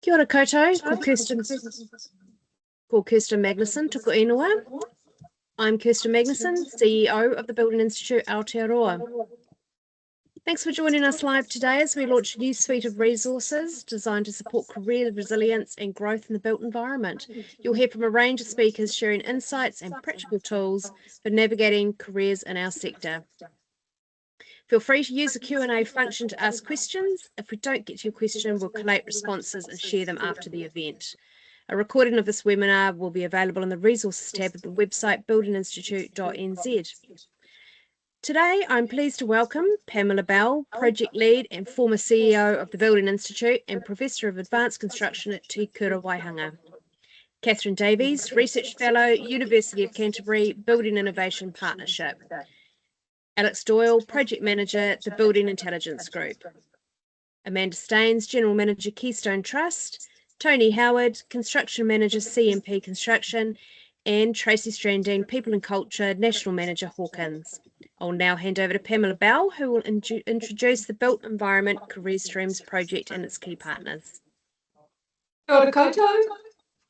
Kia ora koutou, ko Kirsten Magnuson, tuko ingoa. I'm Kirsten Magnuson, CEO of the Building Institute Aotearoa. Thanks for joining us live today as we launch a new suite of resources designed to support career resilience and growth in the built environment. You'll hear from a range of speakers sharing insights and practical tools for navigating careers in our sector. Feel free to use the Q&A function to ask questions. If we don't get to your question, we'll collate responses and share them after the event. A recording of this webinar will be available in the resources tab of the website buildinginstitute.nz. Today, I'm pleased to welcome Pamela Bell, Project Lead and former CEO of the Building Institute and Professor of Advanced Construction at Te Kura Waihanga. Kathryn Davies, Research Fellow, University of Canterbury, Building Innovation Partnership. Alex Doyle, Project Manager, the Building Intelligence Group. Amanda Staines, General Manager, Keystone Trust. Tony Howard, Construction Manager, CMP Construction. And Tracey Standring, People and Culture, National Manager, Hawkins. I'll now hand over to Pamela Bell, who will introduce the Built Environment Career Streams project and its key partners. Kia ora koutou.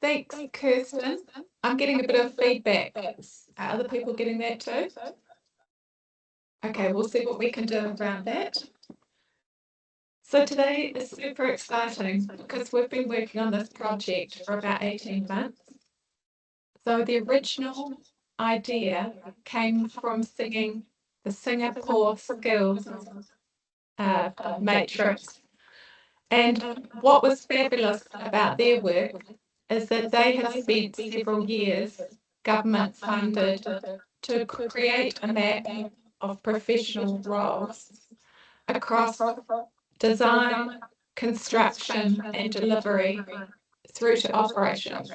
Thanks, Kirsten. I'm getting a bit of feedback. Are other people getting that too? Okay, we'll see what we can do around that. So today is super exciting because we've been working on this project for about 18 months. So the original idea came from singing the Singapore Skills Matrix. And what was fabulous about their work is that they have spent several years, government funded, to create a map of professional roles across design, construction and delivery through to operations.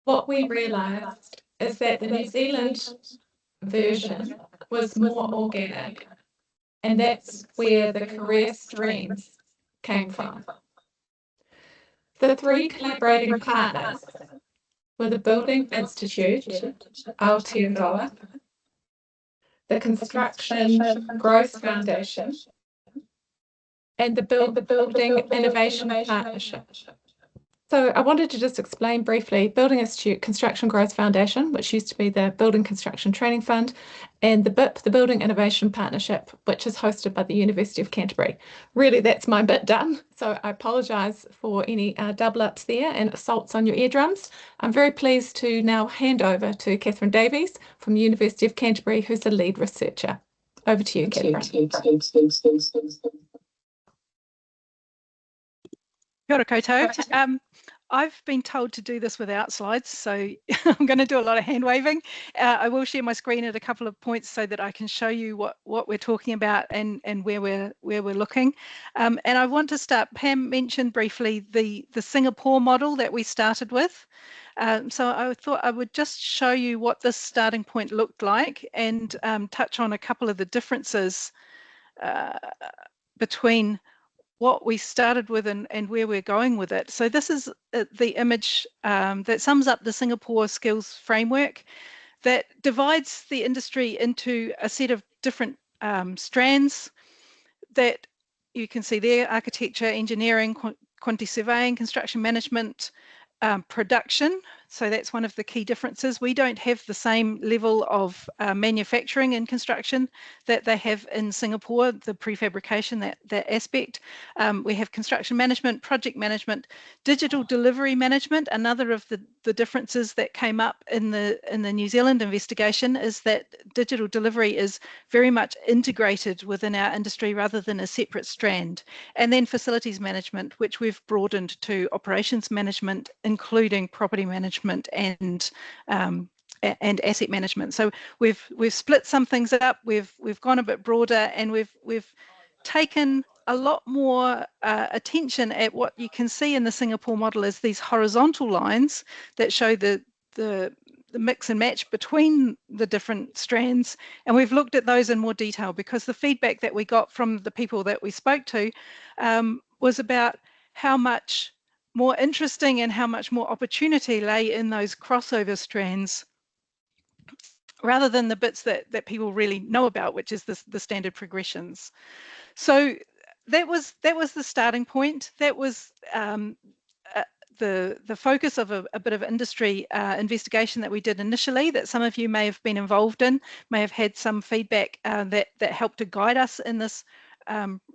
What we realised is that the New Zealand version was more organic, and that's where the career streams came from. The three collaborating partners were the Building Institute, Aotearoa, the Construction Growth Foundation, and the Building Innovation Partnership. So I wanted to just explain briefly Building Institute Construction Growth Foundation, which used to be the Building Construction Training Fund, and the BIP, the Building Innovation Partnership, which is hosted by the University of Canterbury. Really, that's my bit done. So I apologise for any double ups there and assaults on your eardrums. I'm very pleased to now hand over to Kathryn Davies from the University of Canterbury, who's the lead researcher. Over to you, Kathryn. Kia ora koutou. I've been told to do this without slides, so I'm going to do a lot of hand waving. I will share my screen at a couple of points so that I can show you what we're talking about and where we're looking. And I want to start. Pam mentioned briefly the Singapore model that we started with. So I thought I would just show you what this starting point looked like and touch on a couple of the differences between what we started with and where we're going with it. So this is the image that sums up the Singapore skills framework that divides the industry into a set of different strands that you can see there: architecture, engineering, quantity surveying, construction management, production. So that's one of the key differences. We don't have the same level of manufacturing and construction that they have in Singapore, the prefabrication, that aspect. We have construction management, project management, digital delivery management. Another of the differences that came up in the New Zealand investigation is that digital delivery is very much integrated within our industry rather than a separate strand. And then facilities management, which we've broadened to operations management, including property management and asset management. So we've split some things up. We've gone a bit broader, and we've taken a lot more attention at what you can see in the Singapore model as these horizontal lines that show the mix and match between the different strands. And we've looked at those in more detail because the feedback that we got from the people that we spoke to was about how much more interesting and how much more opportunity lay in those crossover strands rather than the bits that people really know about, which is the standard progressions. So that was the starting point. That was the focus of a bit of industry investigation that we did initially, that some of you may have been involved in, may have had some feedback that helped to guide us in this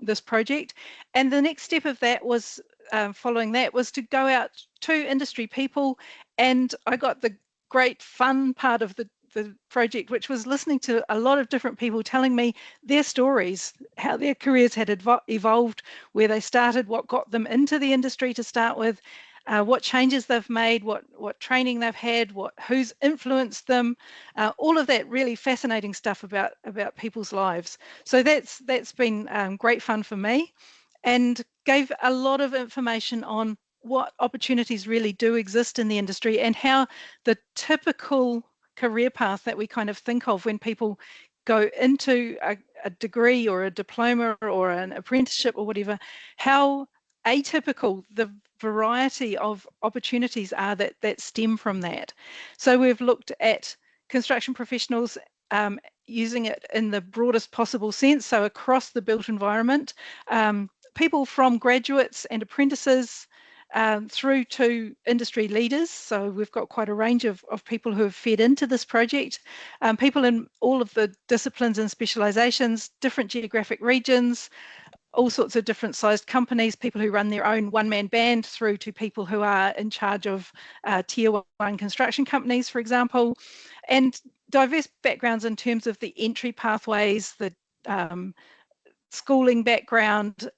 this project. And the next step of that was, following that, was to go out to industry people, and I got the great fun part of the project, which was listening to a lot of different people telling me their stories, how their careers had evolved, where they started, what got them into the industry to start with, what changes they've made, what training they've had, who's influenced them, all of that really fascinating stuff about people's lives. So that's been great fun for me, and gave a lot of information on what opportunities really do exist in the industry, and how the typical career path that we kind of think of when people go into a degree or a diploma or an apprenticeship or whatever, how atypical the variety of opportunities are that stem from that. So we've looked at construction professionals using it in the broadest possible sense, so across the built environment, people from graduates and apprentices through to industry leaders. So we've got quite a range of people who have fed into this project, people in all of the disciplines and specializations, different geographic regions, all sorts of different sized companies, people who run their own one-man band, through to people who are in charge of tier 1 construction companies, for example, and diverse backgrounds in terms of the entry pathways, the schooling background,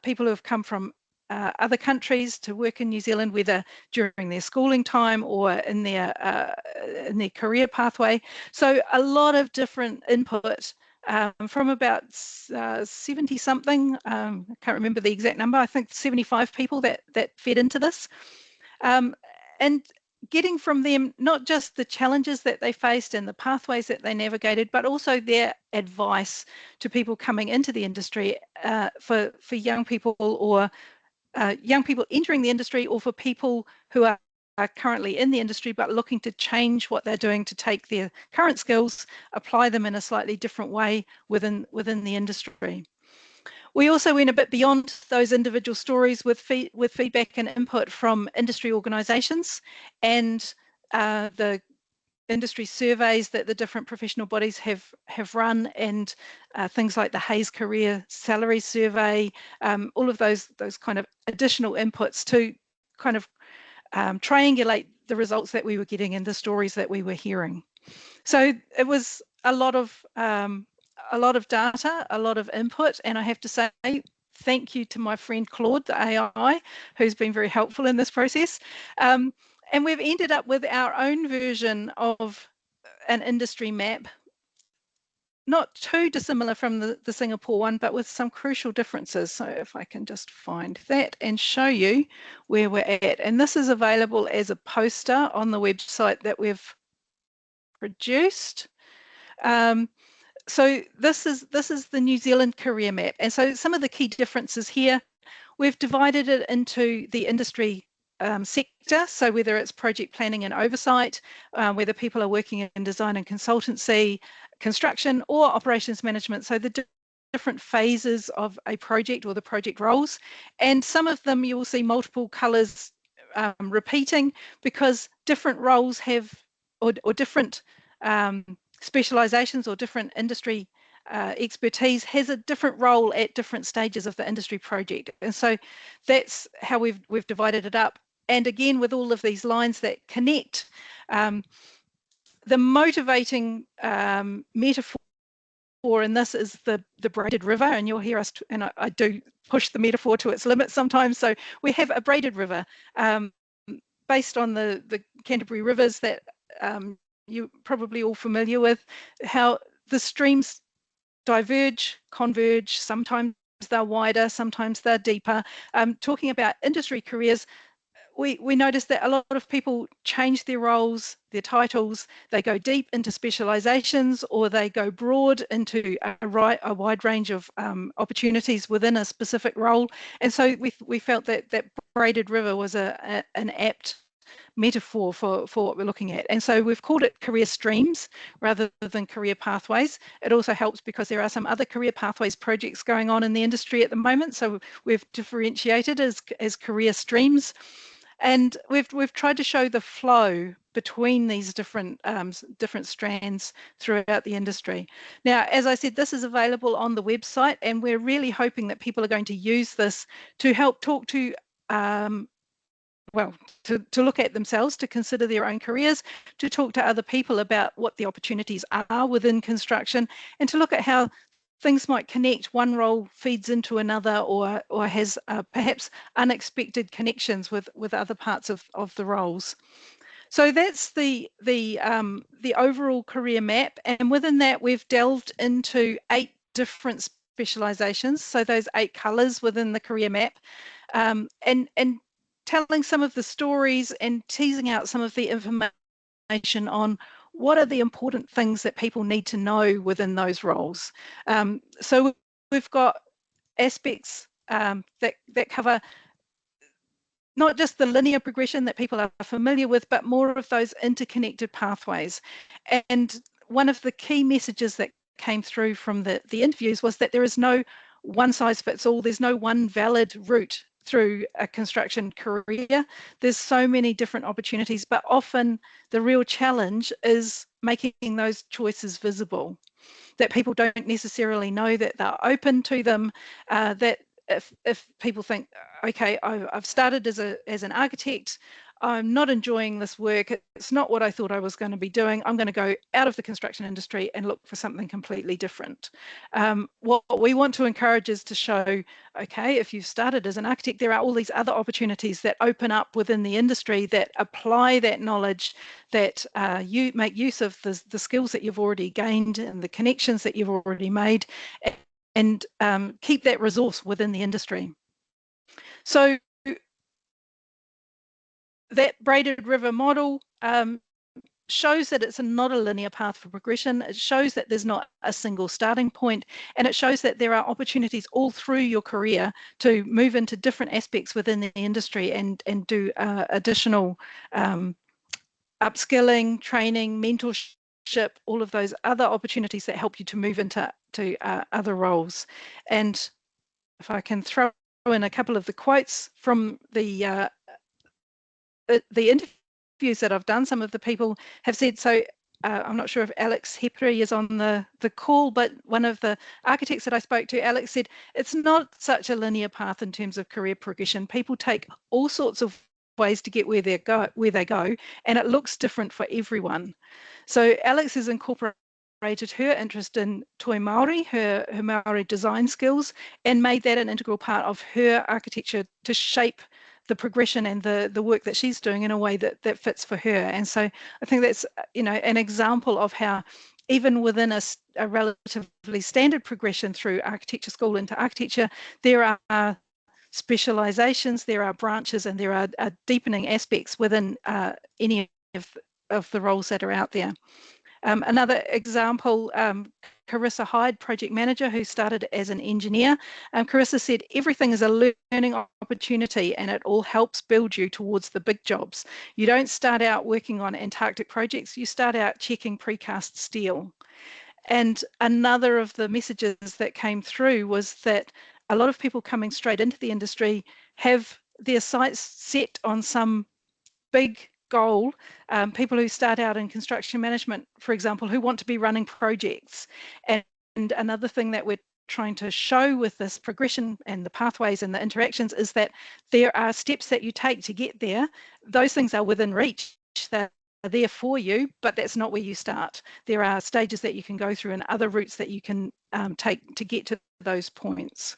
people who have come from other countries to work in New Zealand, whether during their schooling time or in their career pathway. So a lot of different input from about 70 something, I can't remember the exact number, I think 75 people that fed into this. And getting from them not just the challenges that they faced and the pathways that they navigated, but also their advice to people coming into the industry, for young people, or young people entering the industry, or for people who are currently in the industry but looking to change what they're doing to take their current skills, apply them in a slightly different way within the industry. We also went a bit beyond those individual stories with feedback and input from industry organisations, and the industry surveys that the different professional bodies have run, and things like the Hayes Career Salary Survey, all of those kind of additional inputs to kind of triangulate the results that we were getting and the stories that we were hearing. So it was a lot of data, a lot of input, and I have to say thank you to my friend Claude, the AI, who's been very helpful in this process. And we've ended up with our own version of an industry map, not too dissimilar from the Singapore one, but with some crucial differences. So if I can just find that and show you where we're at. And this is available as a poster on the website that we've produced. So this is the New Zealand career map. And so some of the key differences here, we've divided it into the industry sector, so whether it's project planning and oversight, whether people are working in design and consultancy, construction, or operations management, so the different phases of a project or the project roles. And some of them you will see multiple colours repeating, because different roles have, or different specialisations or different industry expertise has a different role at different stages of the industry project. And so that's how we've divided it up. And again, with all of these lines that connect, the motivating metaphor in this is the braided river, and you'll hear us, and I do push the metaphor to its limit sometimes. So we have a braided river based on the Canterbury rivers that you're probably all familiar with, how the streams diverge, converge, sometimes they're wider, sometimes they're deeper. Talking about industry careers, we noticed that a lot of people change their roles, their titles, they go deep into specializations, or they go broad into a wide range of opportunities within a specific role. And so we felt that braided river was an apt metaphor for what we're looking at. And so we've called it career streams rather than career pathways. It also helps because there are some other career pathways projects going on in the industry at the moment. So we've differentiated as career streams. And we've tried to show the flow between these different strands throughout the industry. Now, as I said, this is available on the website, and we're really hoping that people are going to use this to help talk to to look at themselves, to consider their own careers, to talk to other people about what the opportunities are within construction, and to look at how things might connect. One role feeds into another, or has perhaps unexpected connections with other parts of the roles. So that's the overall career map, and within that we've delved into 8 different specializations. So those 8 colours within the career map, and telling some of the stories and teasing out some of the information on what are the important things that people need to know within those roles. So we've got aspects that cover not just the linear progression that people are familiar with, but more of those interconnected pathways. And one of the key messages that came through from the interviews was that there is no one size fits all. There's no one valid route through a construction career. There's so many different opportunities, but often the real challenge is making those choices visible, that people don't necessarily know that they're open to them, that if people think, okay, I've started as an architect, I'm not enjoying this work, it's not what I thought I was going to be doing, I'm going to go out of the construction industry and look for something completely different. What we want to encourage is to show, okay, if you've started as an architect, there are all these other opportunities that open up within the industry that apply that knowledge, that you make use of the skills that you've already gained and the connections that you've already made, and keep that resource within the industry. So that braided river model shows that it's not a linear path for progression. It shows that there's not a single starting point, and it shows that there are opportunities all through your career to move into different aspects within the industry and do additional upskilling, training, mentorship, all of those other opportunities that help you to move into other roles. And if I can throw in a couple of the quotes from the interviews that I've done, some of the people have said, so I'm not sure if Alex Hepri is on the call, but one of the architects that I spoke to, Alex, said it's not such a linear path in terms of career progression. People take all sorts of ways to get where they go, and it looks different for everyone. So Alex has incorporated her interest in toi Māori, her Māori design skills, and made that an integral part of her architecture to shape the progression and the work that she's doing in a way that fits for her. And so I think that's, you know, an example of how even within a relatively standard progression through architecture school into architecture, there are specializations, there are branches, and there are deepening aspects within any of the roles that are out there. Another example, Carissa Hyde, project manager, who started as an engineer. Carissa said, everything is a learning opportunity and it all helps build you towards the big jobs. You don't start out working on Antarctic projects, you start out checking precast steel. And another of the messages that came through was that a lot of people coming straight into the industry have their sights set on some big goal. People who start out in construction management, for example, who want to be running projects. And another thing that we're trying to show with this progression and the pathways and the interactions is that there are steps that you take to get there. Those things are within reach. They're there for you, but that's not where you start. There are stages that you can go through and other routes that you can take to get to those points.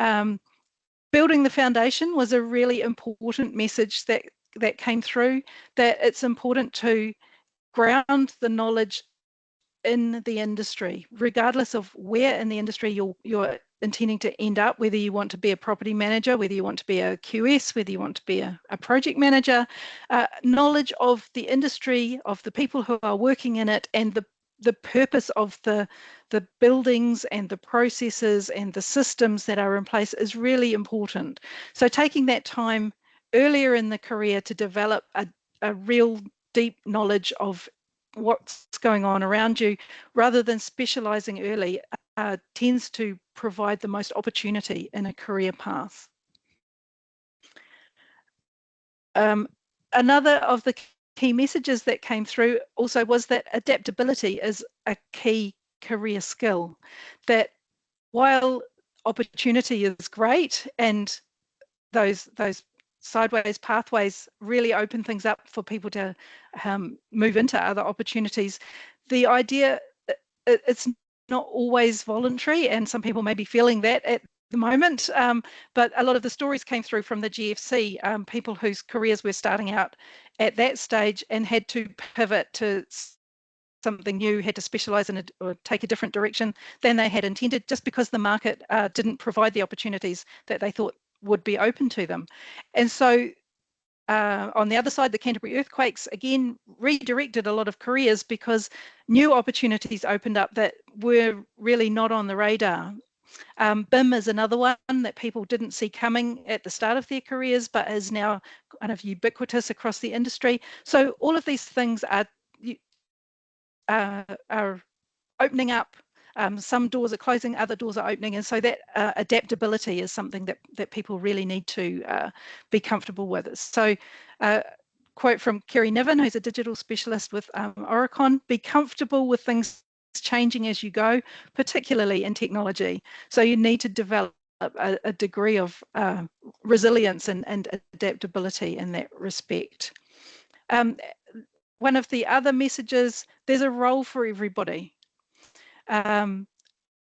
Building the foundation was a really important message that came through, that it's important to ground the knowledge in the industry, regardless of where in the industry you're intending to end up, whether you want to be a property manager, whether you want to be a QS, whether you want to be a project manager, knowledge of the industry, of the people who are working in it, and the purpose of the buildings and the processes and the systems that are in place is really important. So taking that time earlier in the career to develop a real deep knowledge of what's going on around you, rather than specialising early, tends to provide the most opportunity in a career path. Another of the key messages that came through also was that adaptability is a key career skill, that while opportunity is great and those sideways pathways really open things up for people to move into other opportunities, the idea it's not always voluntary, and some people may be feeling that at the moment, but a lot of the stories came through from the GFC, people whose careers were starting out at that stage and had to pivot to something new, had to specialise in or take a different direction than they had intended, just because the market didn't provide the opportunities that they thought would be open to them. And so on the other side, the Canterbury earthquakes again redirected a lot of careers because new opportunities opened up that were really not on the radar. BIM is another one that people didn't see coming at the start of their careers, but is now kind of ubiquitous across the industry. So all of these things are opening up. Some doors are closing, other doors are opening, and so that adaptability is something that people really need to be comfortable with. So quote from Kerry Niven, who's a digital specialist with Oricon: be comfortable with things changing as you go, particularly in technology. So you need to develop a degree of resilience and adaptability in that respect. One of the other messages, there's a role for everybody.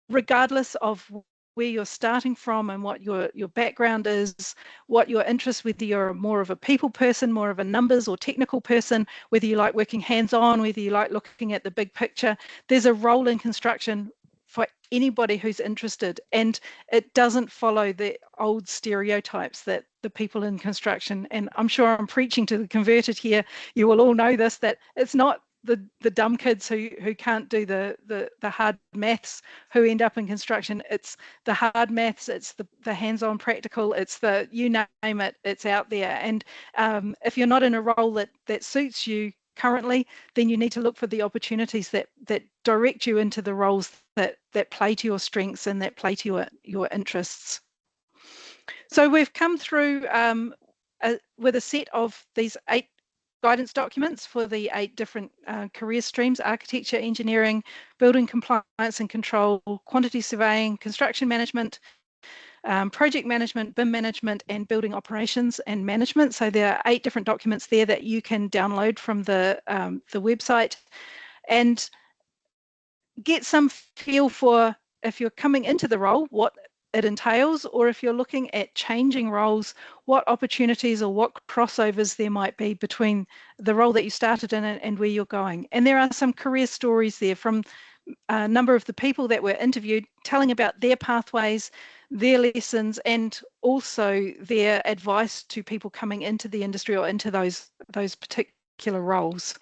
Regardless of where you're starting from and what your background is, what your interests, whether you're more of a people person, more of a numbers or technical person, whether you like working hands-on, whether you like looking at the big picture, there's a role in construction for anybody who's interested, and it doesn't follow the old stereotypes that the people in construction, and I'm sure I'm preaching to the converted here, you will all know this, that it's not the dumb kids who can't do the hard maths who end up in construction. It's the hard maths, it's the hands-on practical, it's the, you name it, it's out there. And if you're not in a role that suits you currently, then you need to look for the opportunities that direct you into the roles that play to your strengths and that play to your interests. So we've come through with a set of these 8 guidance documents for the 8 different career streams: architecture, engineering, building compliance and control, quantity surveying, construction management, project management, BIM management, and building operations and management. So there are 8 different documents there that you can download from the website and get some feel for, if you're coming into the role, what it entails, or if you're looking at changing roles, what opportunities or what crossovers there might be between the role that you started in and where you're going. And there are some career stories there from a number of the people that were interviewed, telling about their pathways, their lessons, and also their advice to people coming into the industry or into those particular roles.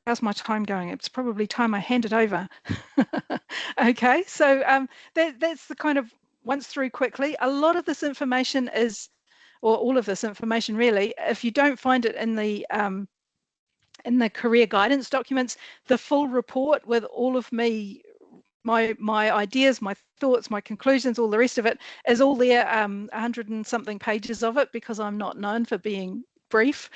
How's my time going? It's probably time I hand it over. Okay, so that's the kind of once through quickly. A lot of this information is, or all of this information really, if you don't find it in the career guidance documents, the full report with all of my ideas, my thoughts, my conclusions, all the rest of it is all there, 100 and something pages of it, because I'm not known for being brief.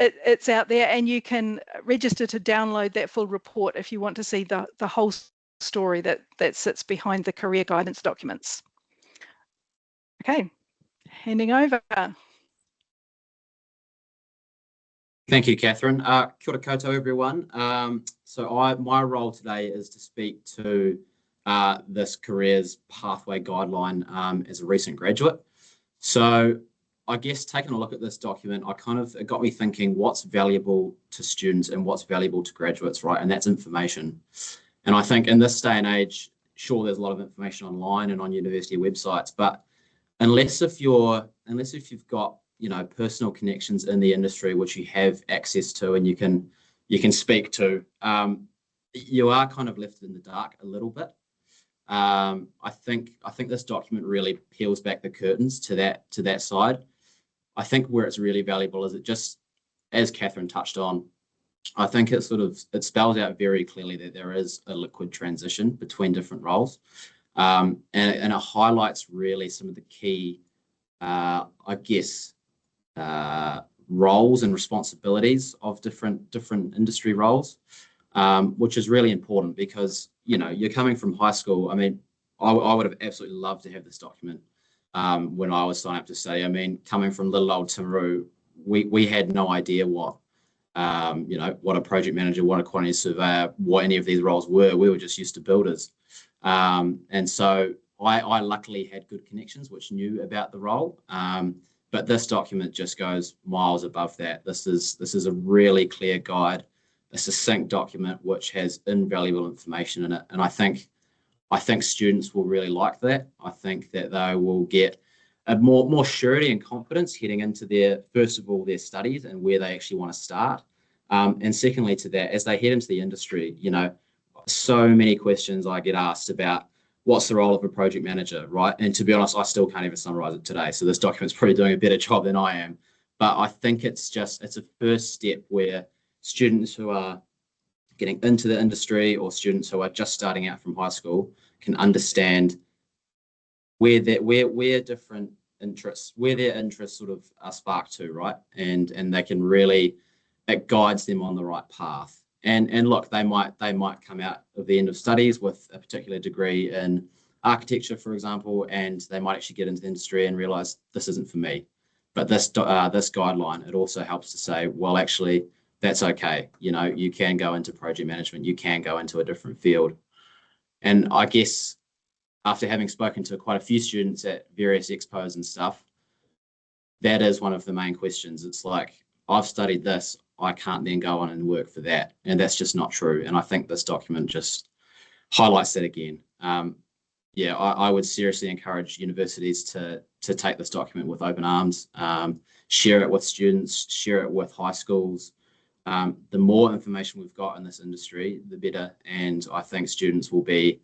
It's out there, and you can register to download that full report if you want to see the whole story that sits behind the career guidance documents. Okay, handing over. Thank you, Kathryn. Kia ora koutou, everyone. So my role today is to speak to this careers pathway guideline as a recent graduate. So I guess taking a look at this document, it got me thinking what's valuable to students and what's valuable to graduates, right? And that's information. And I think in this day and age, sure, there's a lot of information online and on university websites, but unless if you've got, you know, personal connections in the industry which you have access to and you can speak to, you are kind of left in the dark a little bit. I think this document really peels back the curtains to that side. I think where it's really valuable is it just, as Kathryn touched on, I think it spells out very clearly that there is a liquid transition between different roles, and it highlights really some of the key, I guess, roles and responsibilities of different industry roles, which is really important because, you know, you're coming from high school. I mean, I would have absolutely loved to have this document when I was signing up to study. I mean, coming from little old Timaru, we had no idea what, you know, what a project manager, what a quantity surveyor, what any of these roles were. We were just used to builders. And so I luckily had good connections which knew about the role. But this document just goes miles above that. This is a really clear guide, a succinct document which has invaluable information in it. And I think students will really like that. I think that they will get a more surety and confidence heading into first of all, their studies and where they actually want to start. And secondly to that, as they head into the industry, you know, so many questions I get asked about what's the role of a project manager, right? And to be honest, I still can't even summarize it today. So this document's probably doing a better job than I am. But I think it's a first step where students who are getting into the industry or students who are just starting out from high school can understand where different interests, where their interests sort of are sparked to, right? And they can really, it guides them on the right path. And look, they might come out of the end of studies with a particular degree in architecture, for example, and they might actually get into the industry and realize this isn't for me. But this guideline, it also helps to say, well, actually, that's okay. You know, you can go into project management, you can go into a different field. And I guess after having spoken to quite a few students at various expos and stuff, that is one of the main questions. It's like, I've studied this, I can't then go on and work for that. And that's just not true. And I think this document just highlights that again. Yeah, I would seriously encourage universities to take this document with open arms, share it with students, share it with high schools. The more information we've got in this industry, the better. And I think students will be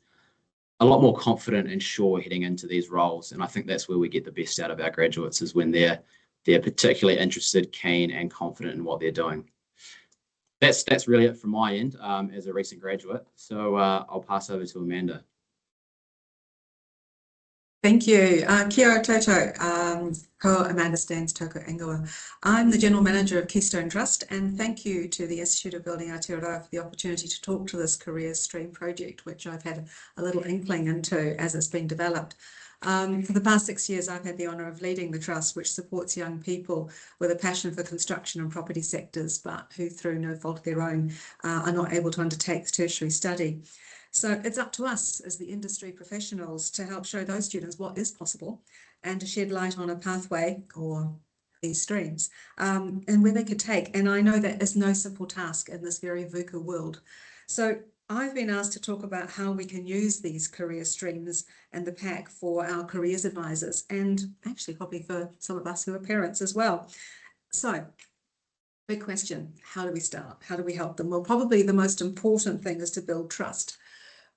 a lot more confident and sure heading into these roles. And I think that's where we get the best out of our graduates, is when they're particularly interested, keen, and confident in what they're doing. That's really it from my end as a recent graduate. So I'll pass over to Amanda. Thank you. Kia ora tātou, ko Amanda Stans toko ingoa. I'm the General Manager of Keystone Trust, and thank you to the Institute of Building Aotearoa for the opportunity to talk to this career stream project, which I've had a little inkling into as it's been developed. For the past 6 years, I've had the honour of leading the trust, which supports young people with a passion for construction and property sectors, but who through no fault of their own are not able to undertake tertiary study. So it's up to us as the industry professionals to help show those students what is possible and to shed light on a pathway or these streams and where they could take. And I know that is no simple task in this very VUCA world. So I've been asked to talk about how we can use these career streams and the pack for our careers advisors, and actually probably for some of us who are parents as well. So big question, how do we start? How do we help them? Well, probably the most important thing is to build trust.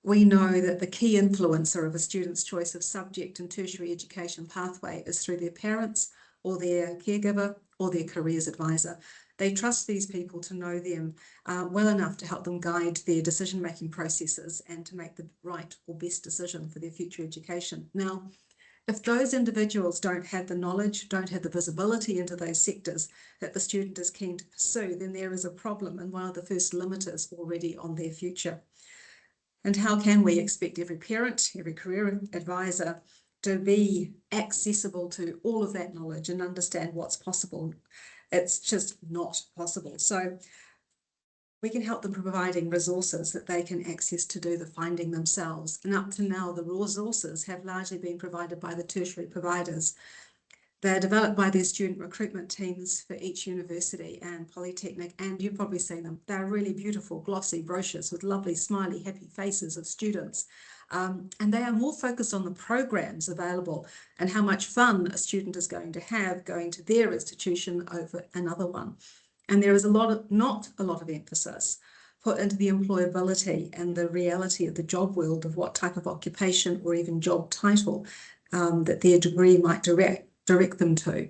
We know that the key influencer of a student's choice of subject and tertiary education pathway is through their parents or their caregiver or their careers advisor. They trust these people to know them well enough to help them guide their decision-making processes and to make the right or best decision for their future education. Now, if those individuals don't have the knowledge, don't have the visibility into those sectors that the student is keen to pursue, then there is a problem and one of the first limiters already on their future. And how can we expect every parent, every career advisor to be accessible to all of that knowledge and understand what's possible? It's just not possible. So we can help them providing resources that they can access to do the finding themselves. And up to now, the resources have largely been provided by the tertiary providers. They're developed by their student recruitment teams for each university and polytechnic, and you've probably seen them. They're really beautiful, glossy brochures with lovely, smiley, happy faces of students. And they are more focused on the programs available and how much fun a student is going to have going to their institution over another one. And there is not a lot of emphasis put into the employability and the reality of the job world of what type of occupation or even job title that their degree might direct them to.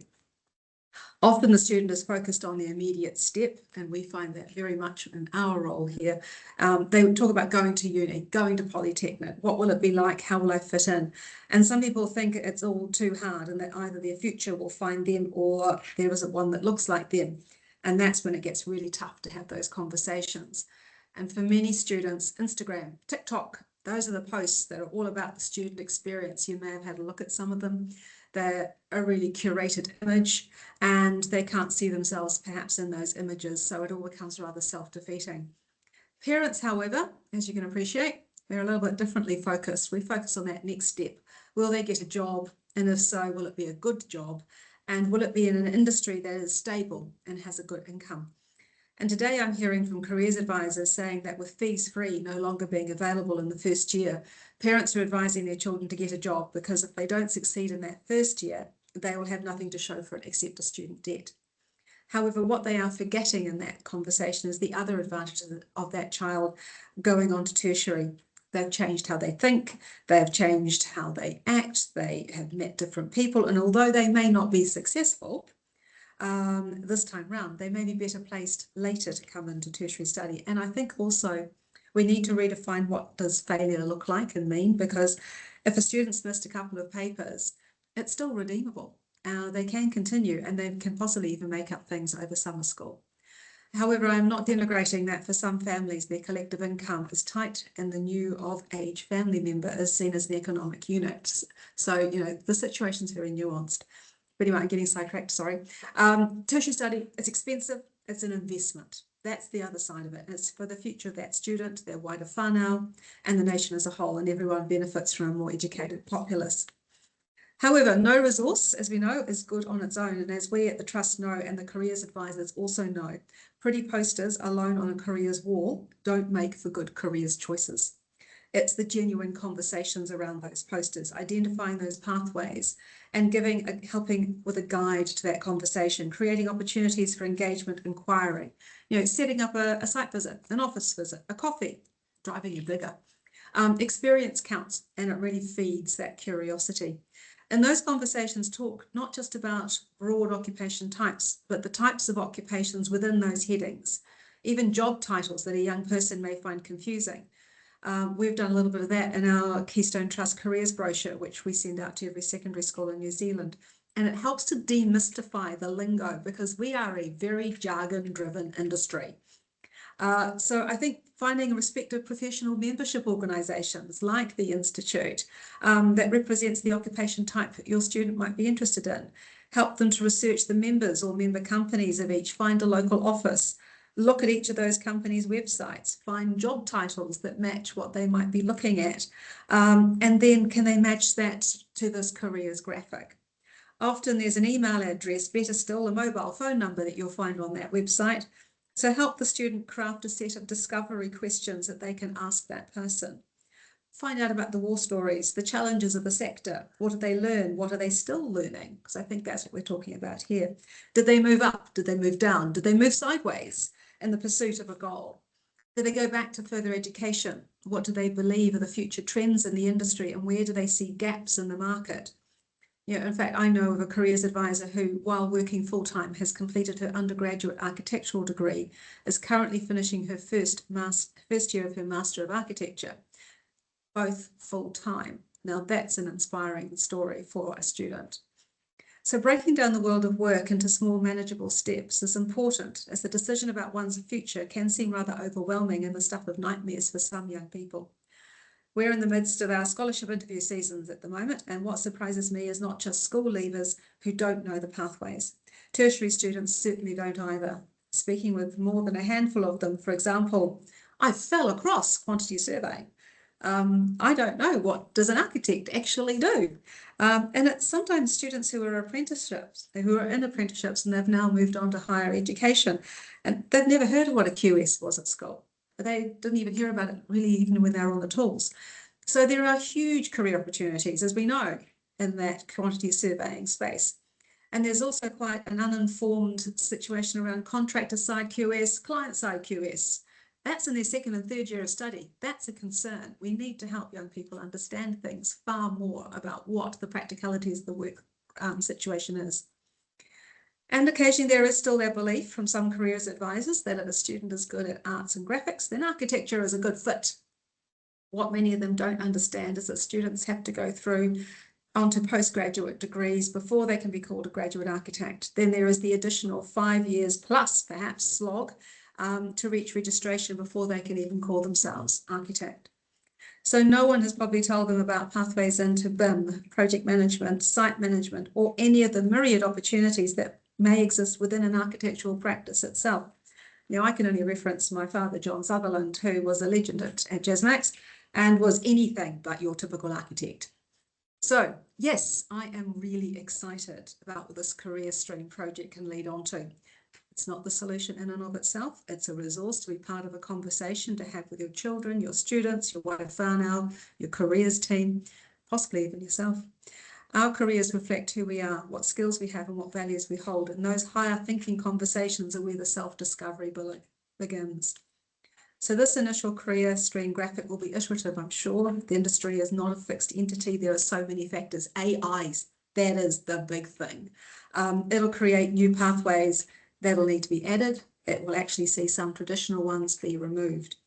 Often the student is focused on the immediate step, and we find that very much in our role here. They would talk about going to uni, going to polytechnic, what will it be like, how will I fit in? And some people think it's all too hard and that either their future will find them or there isn't one that looks like them. And that's when it gets really tough to have those conversations. And for many students, Instagram, TikTok, those are the posts that are all about the student experience. You may have had a look at some of them. They're a really curated image and they can't see themselves perhaps in those images, so it all becomes rather self-defeating. Parents, however, as you can appreciate, they're a little bit differently focused. We focus on that next step. Will they get a job? And if so, will it be a good job? And will it be in an industry that is stable and has a good income? And today I'm hearing from careers advisors saying that with fees free no longer being available in the first year, parents are advising their children to get a job because if they don't succeed in that first year, they will have nothing to show for it except a student debt. However, what they are forgetting in that conversation is the other advantages of that child going on to tertiary. They've changed how they think, they've changed how they act, they have met different people, and although they may not be successful, this time round, they may be better placed later to come into tertiary study. And I think also we need to redefine what does failure look like and mean, because if a student's missed a couple of papers, it's still redeemable. They can continue and they can possibly even make up things over summer school. However, I'm not denigrating that for some families, their collective income is tight and the new of age family member is seen as an economic unit. So, the situation's very nuanced. But anyway, I'm getting sidetracked, sorry. Tertiary study, it's expensive, it's an investment. That's the other side of it. It's for the future of that student, their wider whānau, and the nation as a whole, and everyone benefits from a more educated populace. However, no resource, as we know, is good on its own, and as we at the Trust know, and the careers advisors also know, pretty posters alone on a careers wall don't make for good careers choices. It's the genuine conversations around those posters, identifying those pathways and helping with a guide to that conversation, creating opportunities for engagement, inquiry, setting up a site visit, an office visit, a coffee, driving you bigger. Experience counts and it really feeds that curiosity. And those conversations talk not just about broad occupation types, but the types of occupations within those headings, even job titles that a young person may find confusing. We've done a little bit of that in our Keystone Trust Careers brochure, which we send out to every secondary school in New Zealand. And it helps to demystify the lingo because we are a very jargon-driven industry. So I think finding respective professional membership organisations like the Institute that represents the occupation type that your student might be interested in, help them to research the members or member companies of each, find a local office, look at each of those companies' websites, find job titles that match what they might be looking at, and then can they match that to this careers graphic? Often there's an email address, better still a mobile phone number that you'll find on that website. So help the student craft a set of discovery questions that they can ask that person. Find out about the war stories, the challenges of the sector. What did they learn? What are they still learning? Because I think that's what we're talking about here. Did they move up? Did they move down? Did they move sideways in the pursuit of a goal? Did they go back to further education? What do they believe are the future trends in the industry and where do they see gaps in the market? In fact, I know of a careers advisor who, while working full-time, has completed her undergraduate architectural degree, is currently finishing her first year of her Master of Architecture, both full-time. Now that's an inspiring story for a student. So breaking down the world of work into small manageable steps is important, as the decision about one's future can seem rather overwhelming and the stuff of nightmares for some young people. We're in the midst of our scholarship interview seasons at the moment, and what surprises me is not just school leavers who don't know the pathways. Tertiary students certainly don't either. Speaking with more than a handful of them, for example, I fell across quantity survey. I don't know, what does an architect actually do? And it's sometimes students who are in apprenticeships and they've now moved on to higher education, and they've never heard of what a QS was at school. They didn't even hear about it really even when they were on the tools. So there are huge career opportunities, as we know, in that quantity surveying space. And there's also quite an uninformed situation around contractor side QS, client side QS. That's in their second and third year of study. That's a concern. We need to help young people understand things far more about what the practicalities of the work situation is. And occasionally there is still that belief from some careers advisors that if a student is good at arts and graphics, then architecture is a good fit. What many of them don't understand is that students have to go through onto postgraduate degrees before they can be called a graduate architect. Then there is the additional 5 years plus perhaps slog to reach registration before they can even call themselves architect. So no one has probably told them about pathways into BIM, project management, site management, or any of the myriad opportunities that may exist within an architectural practice itself. Now, I can only reference my father, John Sutherland, who was a legend at Jasmax and was anything but your typical architect. So, yes, I am really excited about what this career stream project can lead on to. It's not the solution in and of itself. It's a resource to be part of a conversation to have with your children, your students, your wider whānau, your careers team, possibly even yourself. Our careers reflect who we are, what skills we have and what values we hold. And those higher thinking conversations are where the self-discovery begins. So this initial career stream graphic will be iterative, I'm sure. The industry is not a fixed entity. There are so many factors. AIs, that is the big thing. It'll create new pathways that'll need to be added. It will actually see some traditional ones be removed.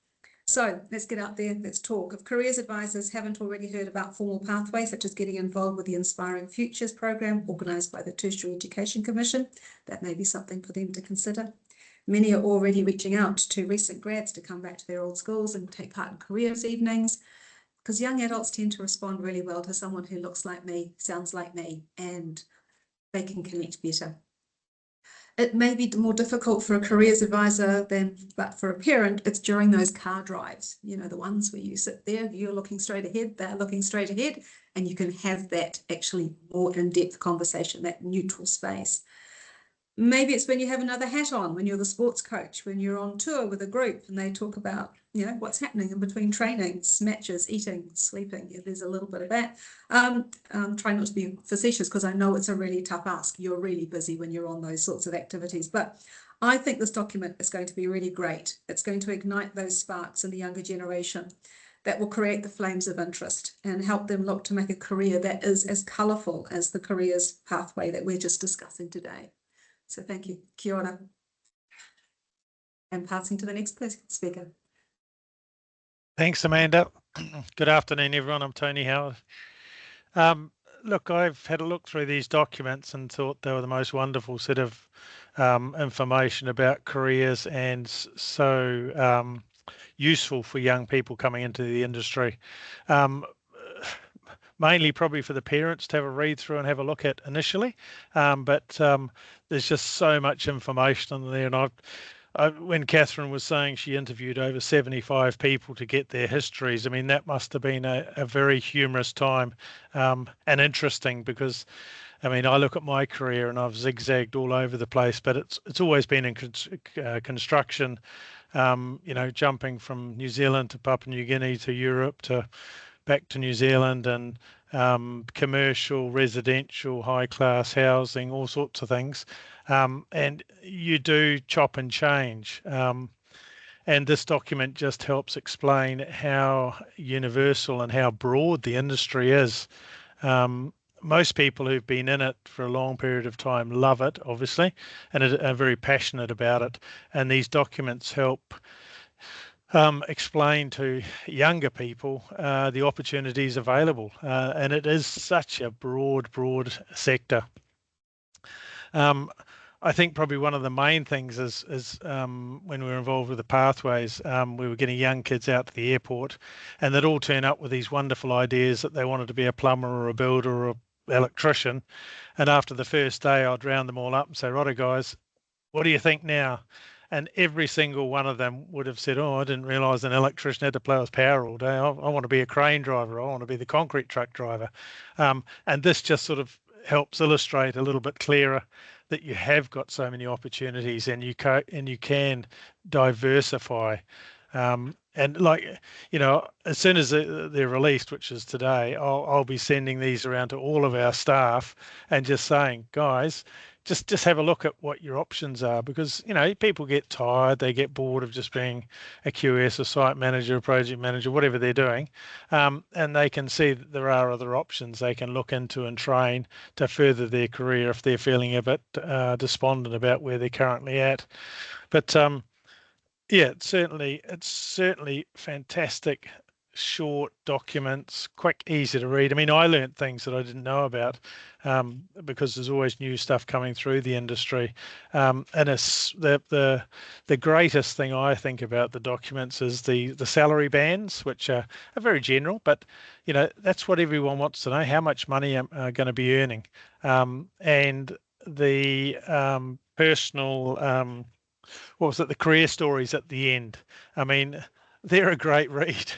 So let's get out there, let's talk. If careers advisors haven't already heard about formal pathways, such as getting involved with the Inspiring Futures program organised by the Tertiary Education Commission, that may be something for them to consider. Many are already reaching out to recent grads to come back to their old schools and take part in careers evenings, because young adults tend to respond really well to someone who looks like me, sounds like me, and they can connect better. It may be more difficult for a careers advisor but for a parent, it's during those car drives, you know, the ones where you sit there, you're looking straight ahead, they're looking straight ahead, and you can have that actually more in-depth conversation, that neutral space. Maybe it's when you have another hat on, when you're the sports coach, when you're on tour with a group and they talk about, you know, what's happening in between trainings, matches, eating, sleeping. Yeah, there's a little bit of that. Try not to be facetious because I know it's a really tough ask. You're really busy when you're on those sorts of activities. But I think this document is going to be really great. It's going to ignite those sparks in the younger generation that will create the flames of interest and help them look to make a career that is as colourful as the careers pathway that we're just discussing today. So thank you. Kia ora. And passing to the next speaker. Thanks, Amanda. Good afternoon, everyone. I'm Tony Howard. Look, I've had a look through these documents and thought they were the most wonderful set of information about careers and so useful for young people coming into the industry. Mainly probably for the parents to have a read through and have a look at initially, but there's just so much information on there. And when Kathryn was saying she interviewed over 75 people to get their histories, I mean, that must have been a very humorous time and interesting because, I mean, I look at my career and I've zigzagged all over the place, but it's always been in construction, you know, jumping from New Zealand to Papua New Guinea to Europe to back to New Zealand and commercial, residential, high-class housing, all sorts of things. And you do chop and change. And this document just helps explain how universal and how broad the industry is. Most people who've been in it for a long period of time love it, obviously, and are very passionate about it. And these documents help explain to younger people the opportunities available, and it is such a broad sector. I think probably one of the main things is when we were involved with the pathways, we were getting young kids out to the airport and they'd all turn up with these wonderful ideas that they wanted to be a plumber or a builder or an electrician, and after the first day I'd round them all up and say, righto guys, what do you think now? And every single one of them would have said, oh, I didn't realise an electrician had to play with power all day. I want to be a crane driver. I want to be the concrete truck driver. And this just sort of helps illustrate a little bit clearer that you have got so many opportunities and you can diversify. And like, you know, as soon as they're released, which is today, I'll be sending these around to all of our staff and just saying, guys, just have a look at what your options are, because people get tired, they get bored of just being a QS, a site manager, a project manager, whatever they're doing, and they can see that there are other options they can look into and train to further their career if they're feeling a bit despondent about where they're currently at. But yeah, it's certainly fantastic. Short documents, quick, easy to read. I mean, I learned things that I didn't know about because there's always new stuff coming through the industry. And it's the greatest thing I think about the documents is the salary bands, which are very general, but that's what everyone wants to know: how much money am I going to be earning, and the personal. What was it? The career stories at the end. I mean, they're a great read.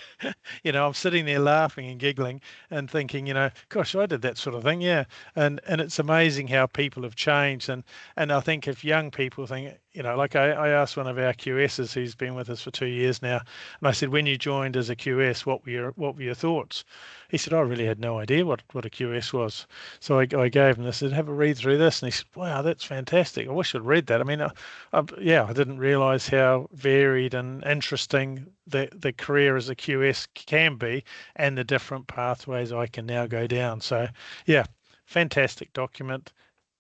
I'm sitting there laughing and giggling and thinking, gosh, I did that sort of thing. Yeah. And it's amazing how people have changed. And I think if young people think, like I asked one of our QSs who's been with us for 2 years now, and I said, when you joined as a QS, what were your thoughts? He said, I really had no idea what a QS was. So I gave him this, I said, have a read through this. And he said, wow, that's fantastic. I wish I'd read that. I mean, I didn't realize how varied and interesting the career as a QS can be, and the different pathways I can now go down. So yeah, fantastic document.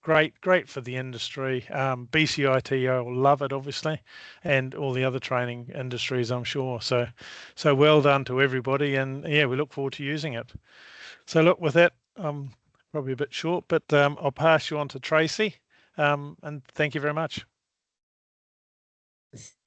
Great for the industry. BCIT will love it, obviously, and all the other training industries, I'm sure. So well done to everybody, and yeah, we look forward to using it. So look, with that, probably a bit short, but I'll pass you on to Tracey, and thank you very much.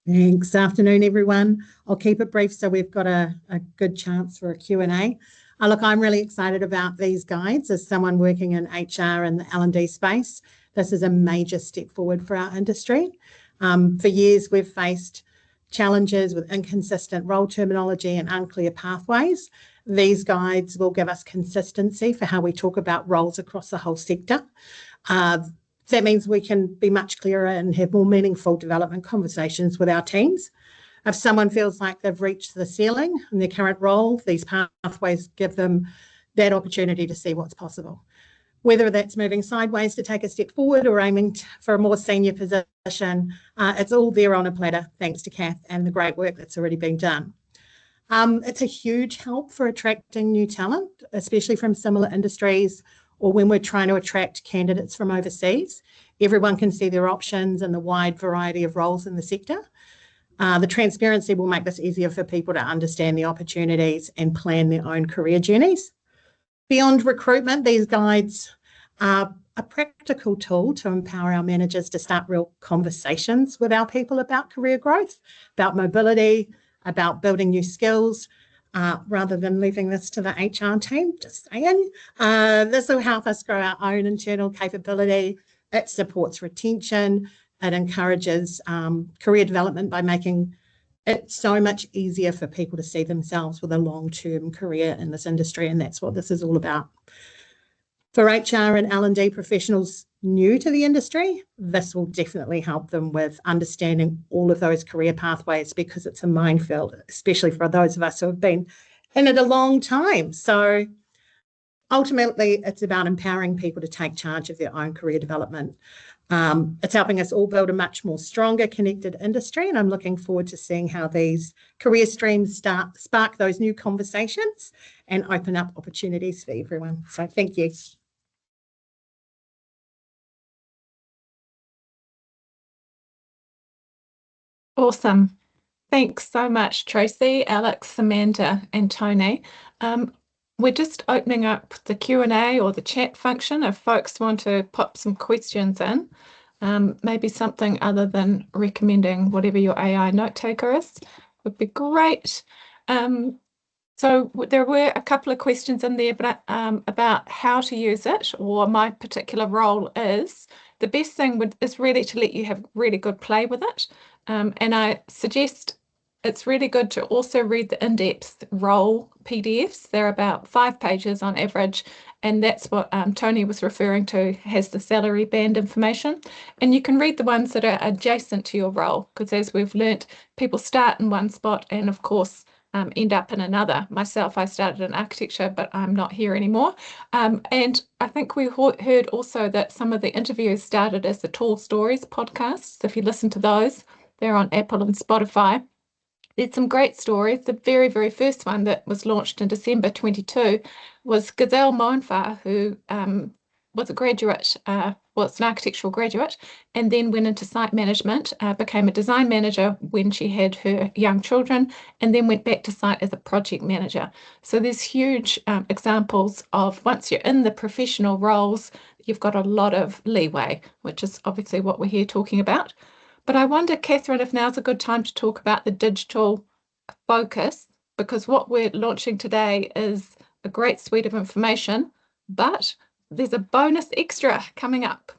Thanks. Afternoon, everyone. I'll keep it brief so we've got a good chance for a Q&A. Look, I'm really excited about these guides. As someone working in HR and the L&D space, this is a major step forward for our industry. For years, we've faced challenges with inconsistent role terminology and unclear pathways. These guides will give us consistency for how we talk about roles across the whole sector. That means we can be much clearer and have more meaningful development conversations with our teams. If someone feels like they've reached the ceiling in their current role, these pathways give them that opportunity to see what's possible. Whether that's moving sideways to take a step forward or aiming for a more senior position, it's all there on a platter, thanks to Kath and the great work that's already been done. It's a huge help for attracting new talent, especially from similar industries, or when we're trying to attract candidates from overseas. Everyone can see their options and the wide variety of roles in the sector. The transparency will make this easier for people to understand the opportunities and plan their own career journeys. Beyond recruitment, these guides are a practical tool to empower our managers to start real conversations with our people about career growth, about mobility, about building new skills, rather than leaving this to the HR team, just saying. This will help us grow our own internal capability. It supports retention. It encourages career development by making it so much easier for people to see themselves with a long-term career in this industry, and that's what this is all about. For HR and L&D professionals new to the industry, this will definitely help them with understanding all of those career pathways, because it's a minefield, especially for those of us who have been in it a long time. So ultimately, it's about empowering people to take charge of their own career development. It's helping us all build a much more stronger, connected industry, and I'm looking forward to seeing how these career streams spark those new conversations and open up opportunities for everyone. So thank you. Awesome. Thanks so much, Tracey, Alex, Amanda, and Tony. We're just opening up the Q&A or the chat function if folks want to pop some questions in. Maybe something other than recommending whatever your AI note taker is would be great. So there were a couple of questions in there about how to use it, or my particular role is. The best thing is really to let you have really good play with it. And I suggest it's really good to also read the in-depth role PDFs. They're about 5 pages on average, and that's what Tony was referring to, has the salary band information. And you can read the ones that are adjacent to your role, because as we've learnt, people start in one spot, and of course, end up in another. Myself, I started in architecture, but I'm not here anymore. And I think we heard also that some of the interviews started as the Tall Stories podcasts. If you listen to those, they're on Apple and Spotify. There's some great stories. The very, very first one that was launched in December 22 was Gazelle Moenfa, who was a graduate, was an architectural graduate, and then went into site management, became a design manager when she had her young children, and then went back to site as a project manager. So there's huge examples of once you're in the professional roles, you've got a lot of leeway, which is obviously what we're here talking about. But I wonder, Kathryn, if now's a good time to talk about the digital focus, because what we're launching today is a great suite of information, but there's a bonus extra coming up.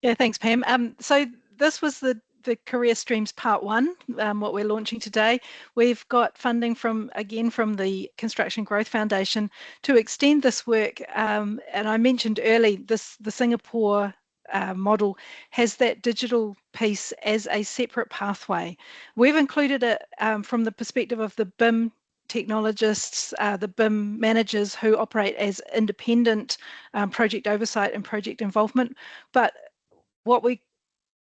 Yeah, thanks, Pam. So this was the Career Streams Part 1, what we're launching today. We've got funding from the Construction Growth Foundation to extend this work. And I mentioned early, the Singapore model has that digital piece as a separate pathway. We've included it from the perspective of the BIM technologists, the BIM managers who operate as independent project oversight and project involvement. But what we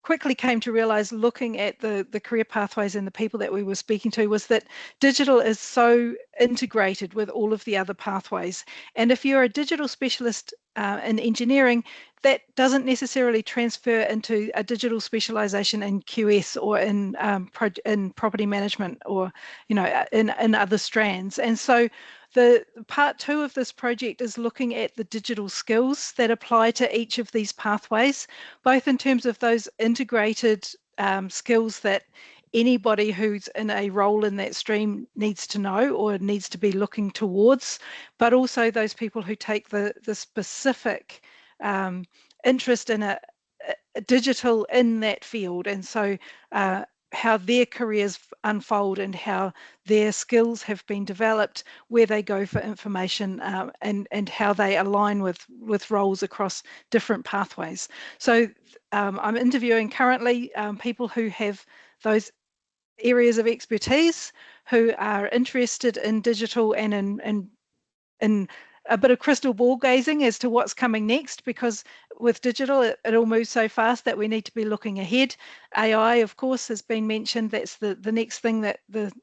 quickly came to realize, looking at the career pathways and the people that we were speaking to, was that digital is so integrated with all of the other pathways. And if you're a digital specialist in engineering, that doesn't necessarily transfer into a digital specialization in QS or in property management, or in other strands. And so the part 2 of this project is looking at the digital skills that apply to each of these pathways, both in terms of those integrated skills that anybody who's in a role in that stream needs to know or needs to be looking towards, but also those people who take the specific interest in a digital in that field, and so how their careers unfold and how their skills have been developed, where they go for information, and how they align with roles across different pathways. So I'm interviewing currently people who have those areas of expertise, who are interested in digital and in a bit of crystal ball gazing as to what's coming next, because with digital it all moves so fast that we need to be looking ahead. AI, of course, has been mentioned. That's the next thing, that the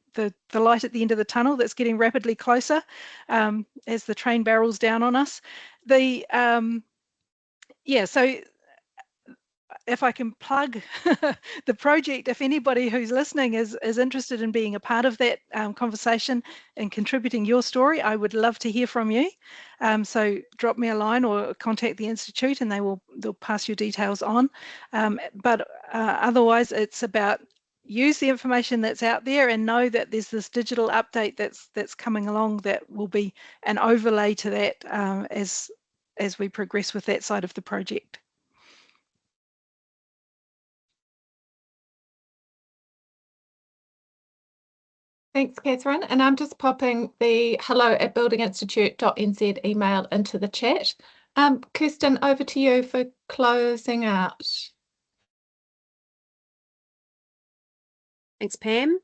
light at the end of the tunnel that's getting rapidly closer as the train barrels down on us. So if I can plug the project, if anybody who's listening is interested in being a part of that conversation and contributing your story, I would love to hear from you. So drop me a line or contact the Institute and they'll pass your details on. But otherwise, it's about use the information that's out there and know that there's this digital update that's coming along that will be an overlay to that as we progress with that side of the project. Thanks, Kathryn. And I'm just popping the hello@buildinginstitute.nz email into the chat. Kirsten, over to you for closing out. Thanks, Pam.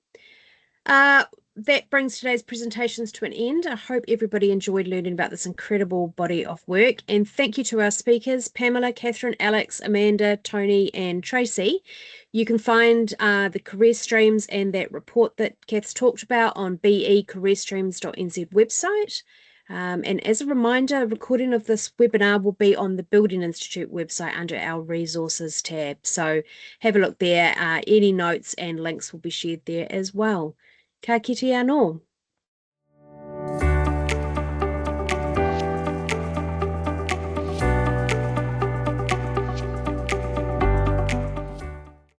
That brings today's presentations to an end. I hope everybody enjoyed learning about this incredible body of work. And thank you to our speakers, Pamela, Kathryn, Alex, Amanda, Tony, and Tracey. You can find the career streams and that report that Kath's talked about on becareerstreams.nz website. And as a reminder, a recording of this webinar will be on the Building Institute website under our resources tab. So have a look there. Any notes and links will be shared there as well. Ka kite anō.